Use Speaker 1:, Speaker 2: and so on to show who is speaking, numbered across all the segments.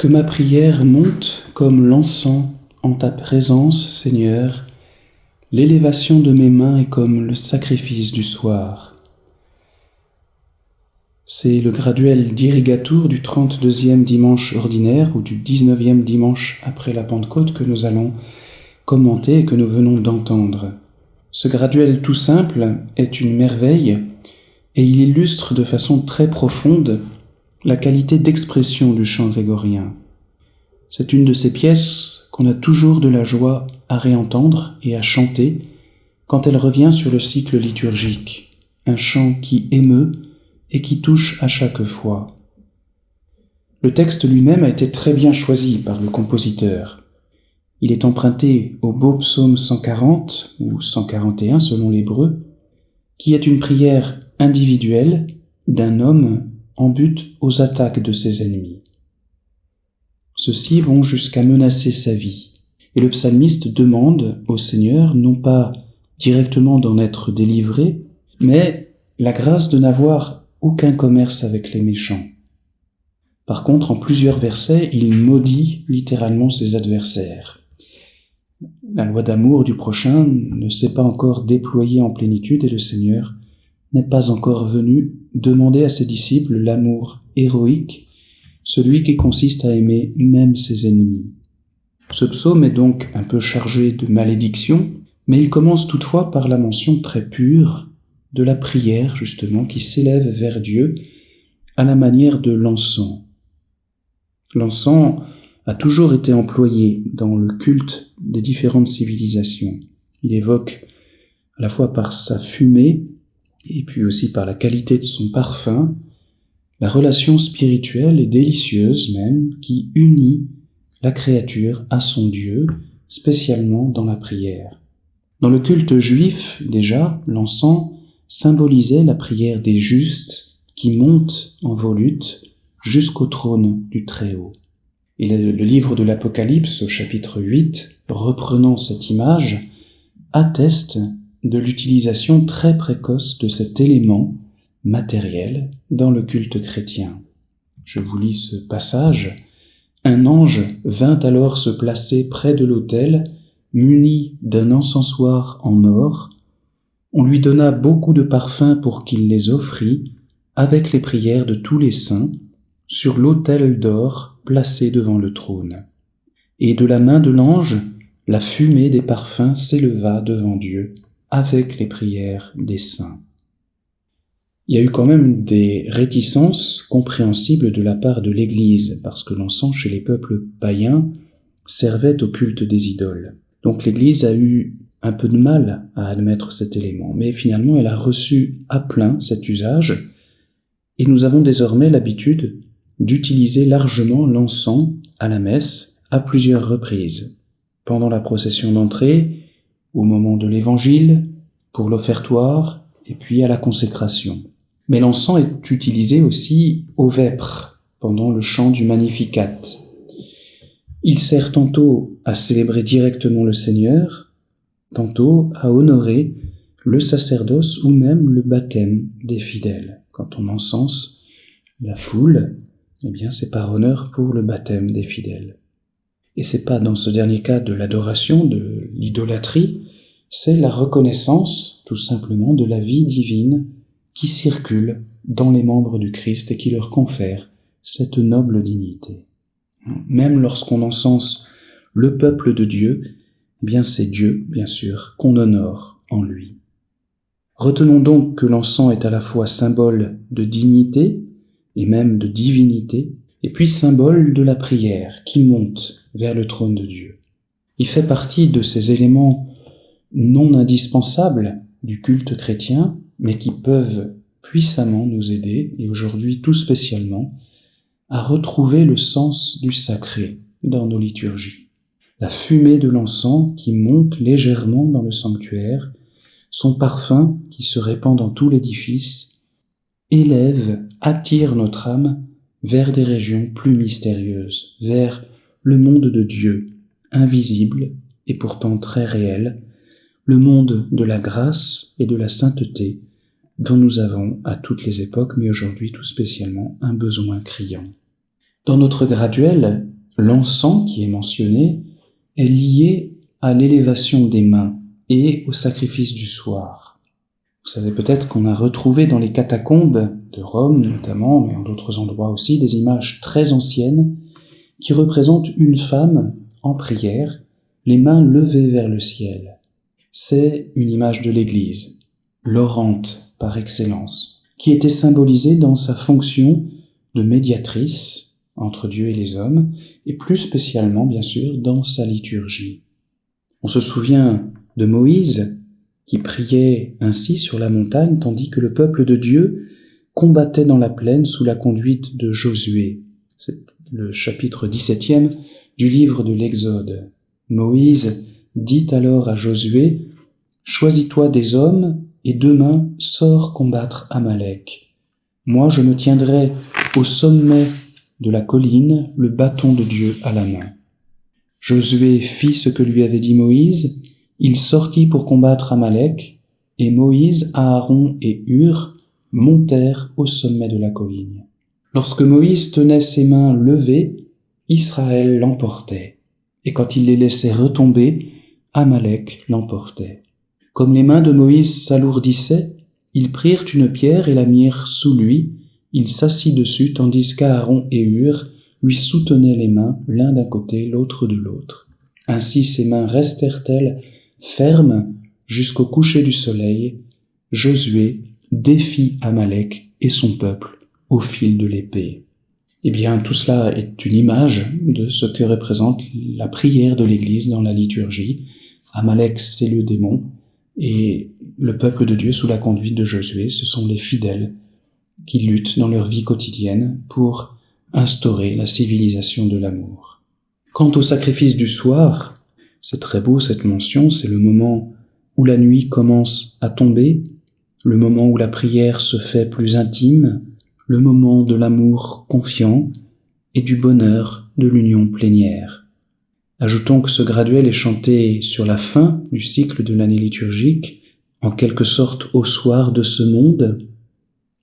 Speaker 1: Que ma prière monte comme l'encens en ta présence, Seigneur. L'élévation de mes mains est comme le sacrifice du soir. C'est le graduel d'Irrigatour du 32e dimanche ordinaire ou du 19e dimanche après la Pentecôte que nous allons commenter et que nous venons d'entendre. Ce graduel tout simple est une merveille et il illustre de façon très profonde la qualité d'expression du chant grégorien. C'est une de ces pièces qu'on a toujours de la joie à réentendre et à chanter quand elle revient sur le cycle liturgique, un chant qui émeut et qui touche à chaque fois. Le texte lui-même a été très bien choisi par le compositeur. Il est emprunté au beau psaume 140 ou 141 selon l'hébreu, qui est une prière individuelle d'un homme en but aux attaques de ses ennemis. Ceux-ci vont jusqu'à menacer sa vie, et le psalmiste demande au Seigneur non pas directement d'en être délivré, mais la grâce de n'avoir aucun commerce avec les méchants. Par contre, en plusieurs versets, il maudit littéralement ses adversaires. La loi d'amour du prochain ne s'est pas encore déployée en plénitude et le Seigneur n'est pas encore venu demander à ses disciples l'amour héroïque, celui qui consiste à aimer même ses ennemis. Ce psaume est donc un peu chargé de malédictions, mais il commence toutefois par la mention très pure de la prière, justement, qui s'élève vers Dieu à la manière de l'encens. L'encens a toujours été employé dans le culte des différentes civilisations. Il évoque à la fois par sa fumée et puis aussi par la qualité de son parfum, la relation spirituelle et délicieuse même qui unit la créature à son Dieu, spécialement dans la prière. Dans le culte juif, déjà, l'encens symbolisait la prière des justes qui montent en volute jusqu'au trône du Très-Haut. Et le livre de l'Apocalypse, au chapitre 8, reprenant cette image, atteste de l'utilisation très précoce de cet élément matériel dans le culte chrétien. Je vous lis ce passage. Un ange vint alors se placer près de l'autel, muni d'un encensoir en or. On lui donna beaucoup de parfums pour qu'il les offrît, avec les prières de tous les saints, sur l'autel d'or placé devant le trône. Et de la main de l'ange, la fumée des parfums s'éleva devant Dieu, avec les prières des saints. Il y a eu quand même des réticences compréhensibles de la part de l'Église, parce que l'encens chez les peuples païens servait au culte des idoles. Donc l'Église a eu un peu de mal à admettre cet élément, mais finalement elle a reçu à plein cet usage, et nous avons désormais l'habitude d'utiliser largement l'encens à la messe à plusieurs reprises, pendant la procession d'entrée, au moment de l'évangile, pour l'offertoire, et puis à la consécration. Mais l'encens est utilisé aussi au vêpres, pendant le chant du Magnificat. Il sert tantôt à célébrer directement le Seigneur, tantôt à honorer le sacerdoce ou même le baptême des fidèles. Quand on encense la foule, eh bien c'est par honneur pour le baptême des fidèles. Et c'est pas dans ce dernier cas de l'adoration, de l'idolâtrie, c'est la reconnaissance, tout simplement, de la vie divine qui circule dans les membres du Christ et qui leur confère cette noble dignité. Même lorsqu'on encense le peuple de Dieu, eh bien c'est Dieu, bien sûr, qu'on honore en lui. Retenons donc que l'encens est à la fois symbole de dignité et même de divinité, et puis symbole de la prière qui monte vers le trône de Dieu. Il fait partie de ces éléments non indispensables du culte chrétien, mais qui peuvent puissamment nous aider, et aujourd'hui tout spécialement, à retrouver le sens du sacré dans nos liturgies. La fumée de l'encens qui monte légèrement dans le sanctuaire, son parfum qui se répand dans tout l'édifice, élève, attire notre âme vers des régions plus mystérieuses, vers le monde de Dieu, invisible et pourtant très réel, le monde de la grâce et de la sainteté dont nous avons à toutes les époques, mais aujourd'hui tout spécialement, un besoin criant. Dans notre graduel, l'encens qui est mentionné est lié à l'élévation des mains et au sacrifice du soir. Vous savez peut-être qu'on a retrouvé dans les catacombes de Rome notamment, mais en d'autres endroits aussi, des images très anciennes qui représentent une femme en prière, les mains levées vers le ciel. C'est une image de l'Église, l'orante par excellence, qui était symbolisée dans sa fonction de médiatrice entre Dieu et les hommes, et plus spécialement, bien sûr, dans sa liturgie. On se souvient de Moïse, qui priait ainsi sur la montagne, tandis que le peuple de Dieu combattait dans la plaine sous la conduite de Josué. C'est le chapitre 17e du livre de l'Exode. Moïse dit alors à Josué, « Choisis-toi des hommes, et demain sors combattre Amalek. Moi je me tiendrai au sommet de la colline, le bâton de Dieu à la main. » Josué fit ce que lui avait dit Moïse, il sortit pour combattre Amalek, et Moïse, Aaron et Hur montèrent au sommet de la colline. Lorsque Moïse tenait ses mains levées, Israël l'emportait, et quand il les laissait retomber, Amalek l'emportait. Comme les mains de Moïse s'alourdissaient, ils prirent une pierre et la mirent sous lui, il s'assit dessus tandis qu'Aaron et Hur lui soutenaient les mains l'un d'un côté, l'autre de l'autre. Ainsi ses mains restèrent-elles fermes jusqu'au coucher du soleil. Josué défie Amalek et son peuple au fil de l'épée. Eh bien, tout cela est une image de ce que représente la prière de l'Église dans la liturgie. Amalek, c'est le démon, et le peuple de Dieu sous la conduite de Josué, ce sont les fidèles qui luttent dans leur vie quotidienne pour instaurer la civilisation de l'amour. Quant au sacrifice du soir, c'est très beau cette mention, c'est le moment où la nuit commence à tomber, le moment où la prière se fait plus intime, le moment de l'amour confiant et du bonheur de l'union plénière. Ajoutons que ce graduel est chanté sur la fin du cycle de l'année liturgique, en quelque sorte au soir de ce monde.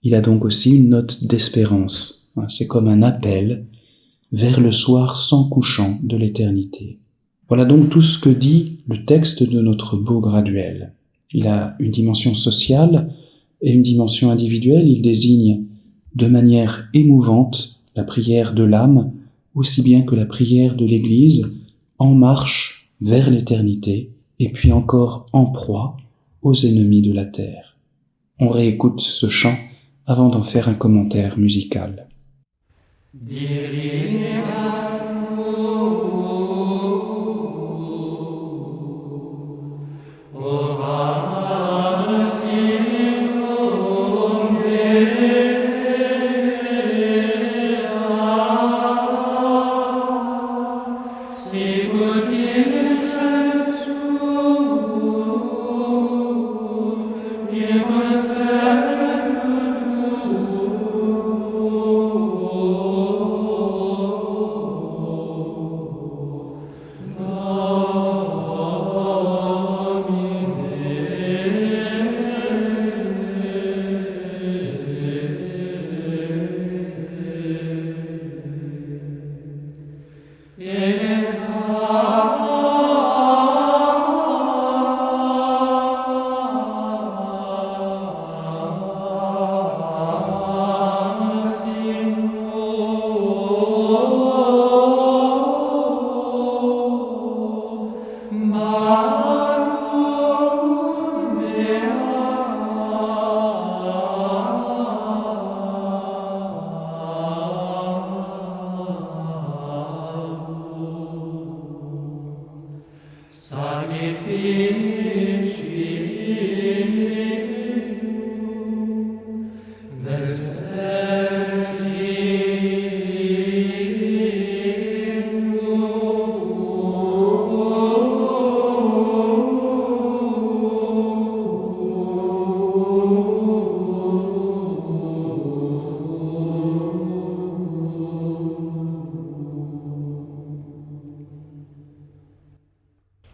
Speaker 1: Il a donc aussi une note d'espérance. C'est comme un appel vers le soir sans couchant de l'éternité. Voilà donc tout ce que dit le texte de notre beau graduel. Il a une dimension sociale et une dimension individuelle. Il désigne de manière émouvante la prière de l'âme, aussi bien que la prière de l'Église, en marche vers l'éternité, et puis encore en proie aux ennemis de la terre. On réécoute ce chant avant d'en faire un commentaire musical.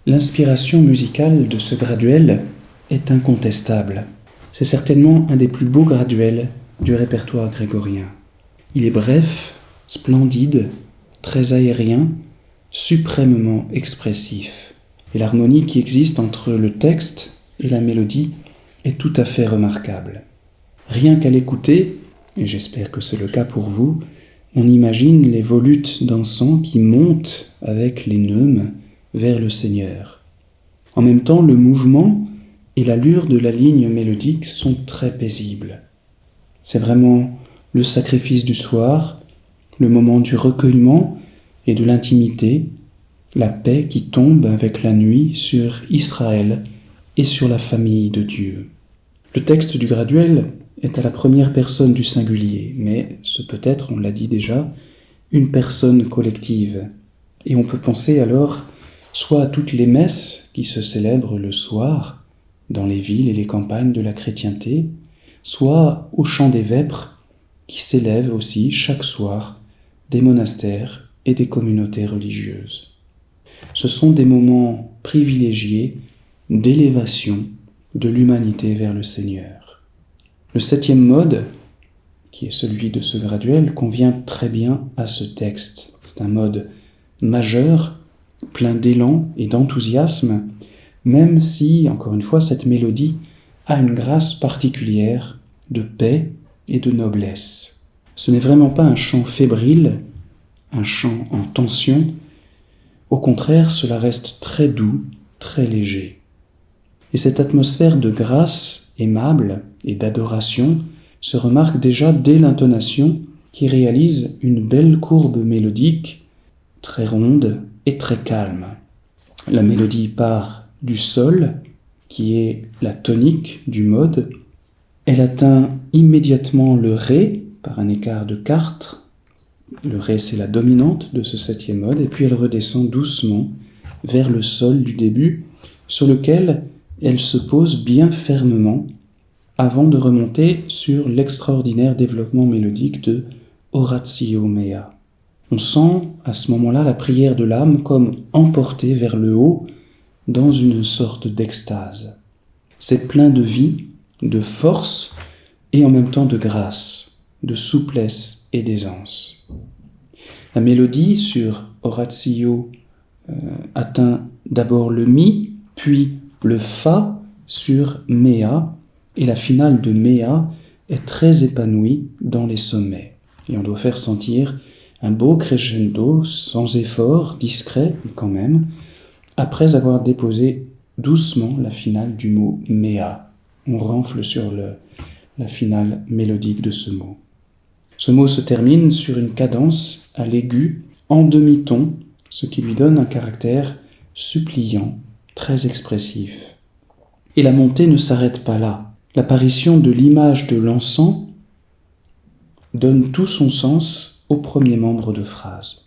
Speaker 1: L'inspiration musicale de ce graduel est incontestable. C'est certainement un des plus beaux graduels du répertoire grégorien. Il est bref, splendide, très aérien, suprêmement expressif. Et l'harmonie qui existe entre le texte et la mélodie est tout à fait remarquable. Rien qu'à l'écouter, et j'espère que c'est le cas pour vous, on imagine les volutes d'encens qui montent avec les neumes vers le Seigneur. En même temps, le mouvement et l'allure de la ligne mélodique sont très paisibles. C'est vraiment le sacrifice du soir, le moment du recueillement et de l'intimité, la paix qui tombe avec la nuit sur Israël et sur la famille de Dieu. Le texte du graduel est à la première personne du singulier, mais ce peut être, on l'a dit déjà, une personne collective. Et on peut penser alors soit à toutes les messes qui se célèbrent le soir dans les villes et les campagnes de la chrétienté, soit au chant des vêpres qui s'élèvent aussi chaque soir des monastères et des communautés religieuses. Ce sont des moments privilégiés d'élévation de l'humanité vers le Seigneur. Le 7e mode, qui est celui de ce graduel, convient très bien à ce texte. C'est un mode majeur, plein d'élan et d'enthousiasme, même si, encore une fois, cette mélodie a une grâce particulière de paix et de noblesse. Ce n'est vraiment pas un chant fébrile, un chant en tension. Au contraire, cela reste très doux, très léger. Et cette atmosphère de grâce aimable et d'adoration se remarque déjà dès l'intonation qui réalise une belle courbe mélodique, très ronde et très calme. La mélodie part du sol, qui est la tonique du mode. Elle atteint immédiatement le ré par un écart de quarte. Le ré, c'est la dominante de ce 7e mode, et puis elle redescend doucement vers le sol du début, sur lequel elle se pose bien fermement avant de remonter sur l'extraordinaire développement mélodique de Oratio Mea. On sent à ce moment-là la prière de l'âme comme emportée vers le haut dans une sorte d'extase. C'est plein de vie, de force et en même temps de grâce, de souplesse et d'aisance. La mélodie sur Oratio atteint d'abord le mi, puis le fa sur Mea, et la finale de Mea est très épanouie dans les sommets. Et on doit faire sentir un beau crescendo, sans effort, discret quand même, après avoir déposé doucement la finale du mot Mea. On renfle sur la finale mélodique de ce mot. Ce mot se termine sur une cadence à l'aigu en demi-ton, ce qui lui donne un caractère suppliant, très expressif. Et la montée ne s'arrête pas là. L'apparition de l'image de l'encens donne tout son sens au premier membre de phrase.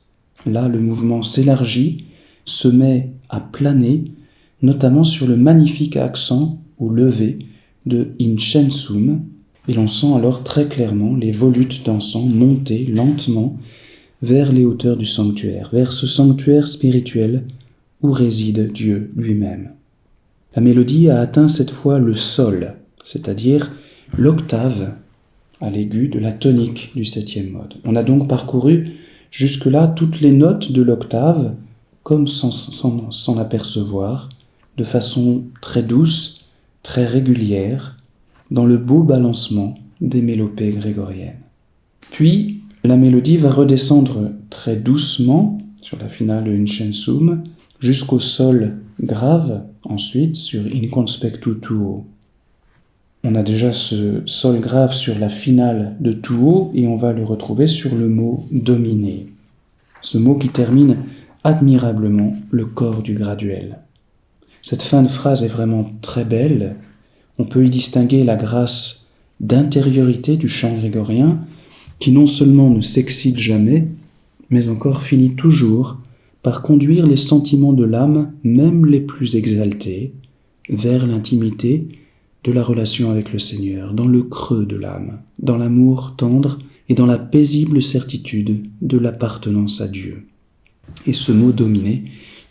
Speaker 1: Là, le mouvement s'élargit, se met à planer, notamment sur le magnifique accent au lever de incensum, et l'on sent alors très clairement les volutes d'encens monter lentement vers les hauteurs du sanctuaire, vers ce sanctuaire spirituel où réside Dieu lui-même. La mélodie a atteint cette fois le sol, c'est-à-dire l'octave à l'aigu de la tonique du 7e mode. On a donc parcouru jusque-là toutes les notes de l'octave, comme sans l'apercevoir, de façon très douce, très régulière, dans le beau balancement des mélopées grégoriennes. Puis, la mélodie va redescendre très doucement sur la finale incensum, jusqu'au sol grave, ensuite sur in conspectu tuo. On a déjà ce sol grave sur la finale de tuo et on va le retrouver sur le mot dominer. Ce mot qui termine admirablement le corps du graduel. Cette fin de phrase est vraiment très belle. On peut y distinguer la grâce d'intériorité du chant grégorien qui non seulement ne s'excite jamais, mais encore finit toujours par conduire les sentiments de l'âme, même les plus exaltés, vers l'intimité de la relation avec le Seigneur, dans le creux de l'âme, dans l'amour tendre et dans la paisible certitude de l'appartenance à Dieu. Et ce mot dominer,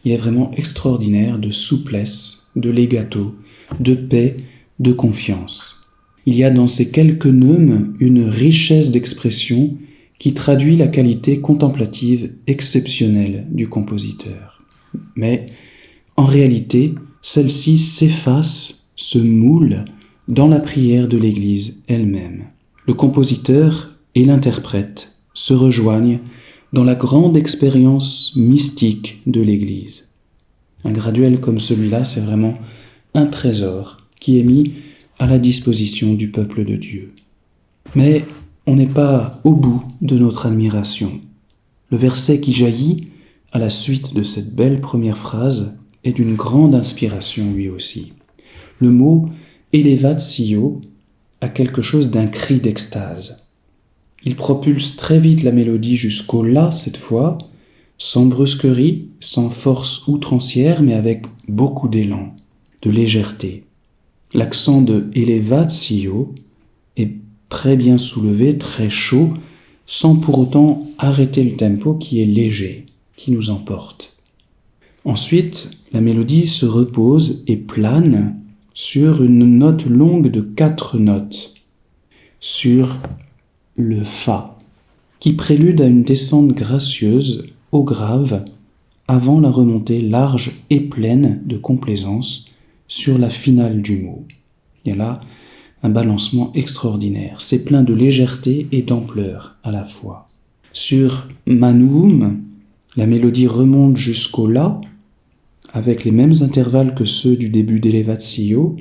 Speaker 1: il est vraiment extraordinaire de souplesse, de legato, de paix, de confiance. Il y a dans ces quelques neumes une richesse d'expression qui traduit la qualité contemplative exceptionnelle du compositeur. Mais, en réalité, celle-ci s'efface, se moule dans la prière de l'Église elle-même. Le compositeur et l'interprète se rejoignent dans la grande expérience mystique de l'Église. Un graduel comme celui-là, c'est vraiment un trésor qui est mis à la disposition du peuple de Dieu. Mais on n'est pas au bout de notre admiration. Le verset qui jaillit à la suite de cette belle première phrase est d'une grande inspiration lui aussi. Le mot « elevatio » a quelque chose d'un cri d'extase. Il propulse très vite la mélodie jusqu'au « la » cette fois, sans brusquerie, sans force outrancière, mais avec beaucoup d'élan, de légèreté. L'accent de « elevatio » est très bien soulevé, très chaud, sans pour autant arrêter le tempo qui est léger, qui nous emporte. Ensuite, la mélodie se repose et plane sur une note longue de 4 notes, sur le Fa, qui prélude à une descente gracieuse au grave avant la remontée large et pleine de complaisance sur la finale du mot. Il y a là un balancement extraordinaire, c'est plein de légèreté et d'ampleur à la fois. Sur Manuum, la mélodie remonte jusqu'au La, avec les mêmes intervalles que ceux du début d'Elevatio,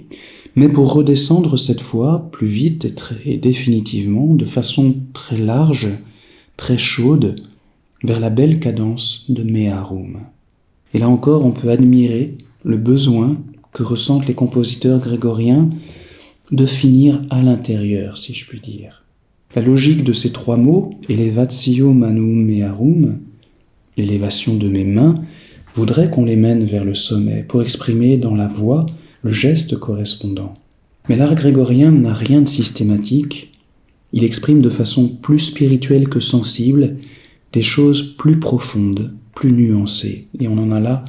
Speaker 1: mais pour redescendre cette fois plus vite et définitivement, de façon très large, très chaude, vers la belle cadence de Mearum. Et là encore, on peut admirer le besoin que ressentent les compositeurs grégoriens de finir à l'intérieur, si je puis dire. La logique de ces 3 mots, elevatio manum mearum, l'élévation de mes mains, voudrait qu'on les mène vers le sommet pour exprimer dans la voix le geste correspondant. Mais l'art grégorien n'a rien de systématique, il exprime de façon plus spirituelle que sensible des choses plus profondes, plus nuancées, et on en a là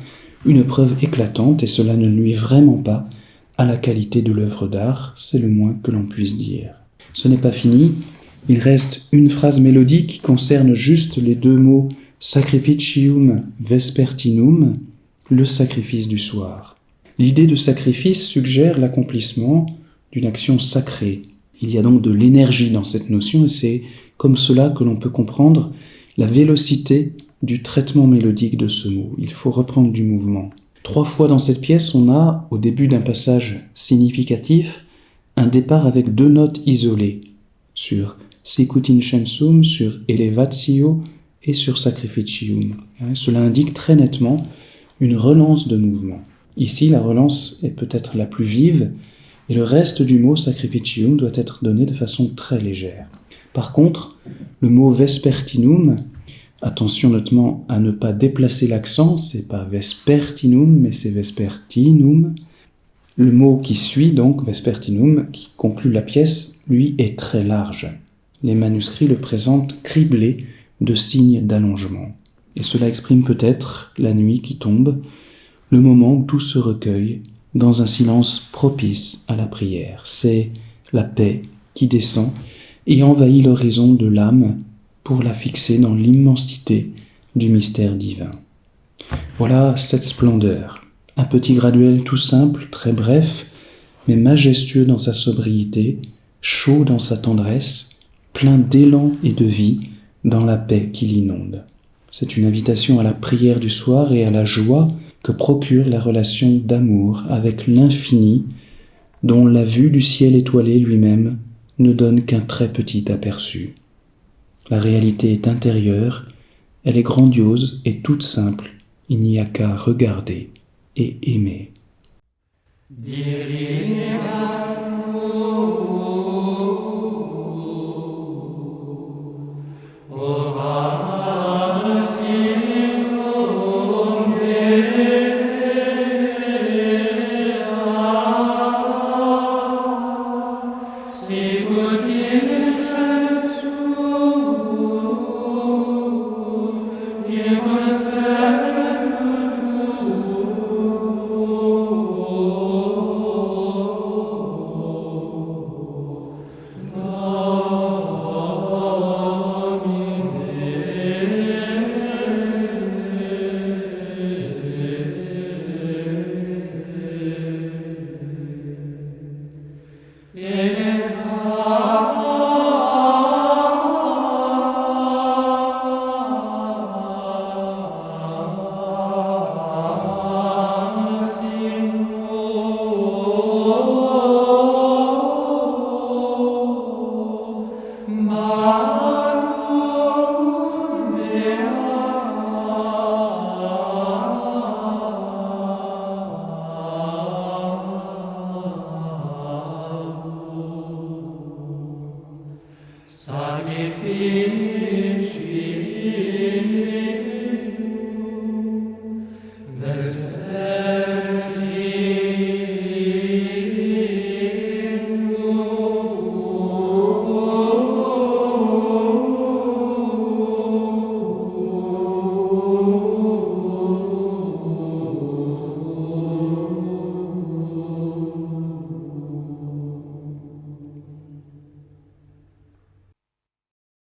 Speaker 1: une preuve éclatante, et cela ne nuit vraiment pas à la qualité de l'œuvre d'art, c'est le moins que l'on puisse dire. Ce n'est pas fini, il reste une phrase mélodique qui concerne juste les 2 mots sacrificium vespertinum, le sacrifice du soir. L'idée de sacrifice suggère l'accomplissement d'une action sacrée. Il y a donc de l'énergie dans cette notion et c'est comme cela que l'on peut comprendre la vélocité du traitement mélodique de ce mot. Il faut reprendre du mouvement. 3 fois dans cette pièce, on a, au début d'un passage significatif, un départ avec 2 notes isolées, sur Sicut incensum, sur Elevatio et sur Sacrificium. Cela indique très nettement une relance de mouvement. Ici, la relance est peut-être la plus vive, et le reste du mot Sacrificium doit être donné de façon très légère. Par contre, le mot Vespertinum, attention notamment à ne pas déplacer l'accent, c'est pas Vespertinum, mais c'est Vespertinum. Le mot qui suit, donc, vespertinum, qui conclut la pièce, lui, est très large. Les manuscrits le présentent criblé de signes d'allongement. Et cela exprime peut-être la nuit qui tombe, le moment où tout se recueille dans un silence propice à la prière. C'est la paix qui descend et envahit l'horizon de l'âme pour la fixer dans l'immensité du mystère divin. Voilà cette splendeur, un petit graduel tout simple, très bref, mais majestueux dans sa sobriété, chaud dans sa tendresse, plein d'élan et de vie dans la paix qui l'inonde. C'est une invitation à la prière du soir et à la joie que procure la relation d'amour avec l'infini, dont la vue du ciel étoilé lui-même ne donne qu'un très petit aperçu. La réalité est intérieure, elle est grandiose et toute simple, il n'y a qu'à regarder et aimer.
Speaker 2: Sanctificetur